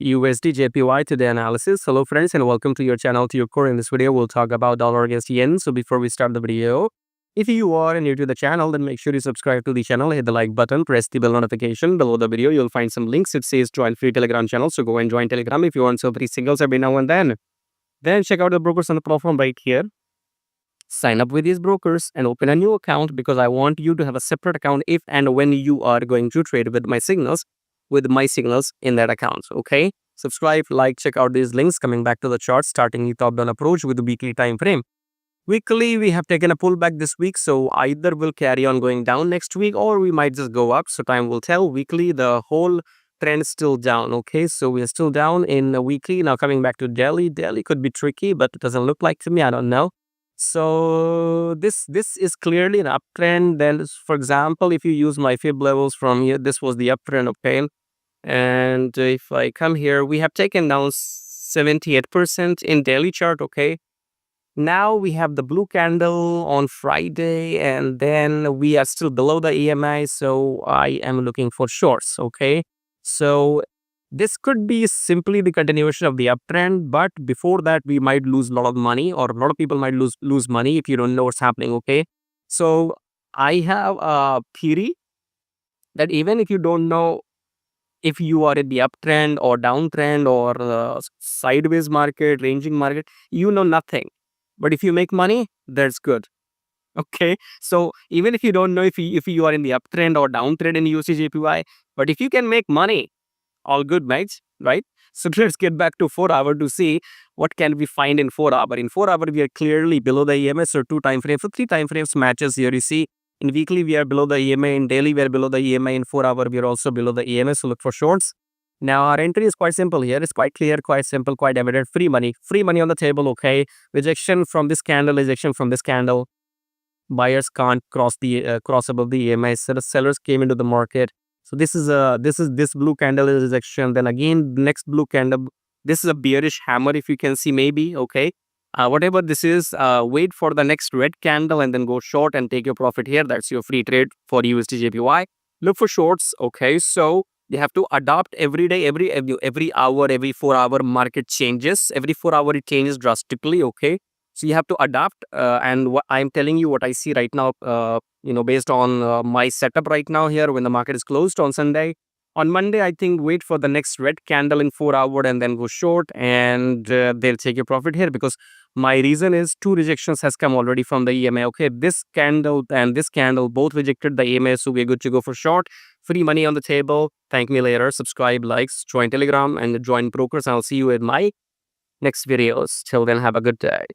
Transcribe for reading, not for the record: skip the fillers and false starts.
USDJPY today analysis. Hello friends and welcome to your channel TubeCore. In this video, we'll talk about dollar against yen. So before we start the video, if you are new to the channel, then make sure you subscribe to the channel, hit the like button, press the bell notification. Below the video, you'll find some links. It says join free Telegram channel. So go and join Telegram if you want some free signals every now and then. Then check out the brokers on the platform right here. Sign up with these brokers and open a new account because I want you to have a separate account if and when you are going to trade with my signals in that account. Okay, subscribe, like, check out these links. Coming back to the chart, starting the top down approach with the weekly time frame. Weekly, we have taken a pullback this week, so either we'll carry on going down next week or we might just go up. So time will tell. Weekly, the whole trend is still down. Okay, so we are still down in a weekly. Now coming back to daily could be tricky, but it doesn't look like to me. I don't know. So this is clearly an uptrend. Then, for example, if you use my fib levels from here, this was the uptrend. Okay, and if I come here, we have taken down 78% in daily chart. Okay, now we have the blue candle on Friday, and then we are still below the EMI. So I am looking for shorts. Okay, so this could be simply the continuation of the uptrend, but before that, we might lose a lot of money, or a lot of people might lose money if you don't know what's happening. Okay, so I have a theory that even if you don't know if you are in the uptrend or downtrend or sideways market, ranging market, you know nothing. But if you make money, that's good. Okay, so even if you don't know if you are in the uptrend or downtrend in USDJPY, but if you can make money, all good, mates, right? So let's get back to 4 hour to see what can we find in 4 hour. In 4 hour, we are clearly below the EMS or 2 time frames. So 3 time frames matches here. You see, in weekly, we are below the EMA. In daily, we are below the EMA. In 4 hour, we are also below the EMS. So look for shorts. Now, our entry is quite simple here. It's quite clear, quite simple, quite evident. Free money on the table. Okay, rejection from this candle, rejection from this candle. Buyers can't cross above the EMI. Sellers came into the market. So this blue candle is rejection. Then again, next blue candle. This is a bearish hammer, if you can see, maybe. Okay, whatever this is, wait for the next red candle and then go short and take your profit here. That's your free trade for USDJPY. Look for shorts. Okay, so you have to adopt every day, every hour, every 4 hour market changes. Every 4 hour it changes drastically. Okay, so you have to adapt. And what I'm telling you, what I see right now, based on my setup right now here, when the market is closed on Sunday. On Monday, I think wait for the next red candle in 4 hour and then go short, and they'll take your profit here, because my reason is 2 rejections has come already from the EMA. Okay, this candle and this candle both rejected the EMA, so we're good to go for short. Free money on the table. Thank me later. Subscribe, likes, join Telegram, and join brokers. I'll see you in my next videos. Till then, have a good day.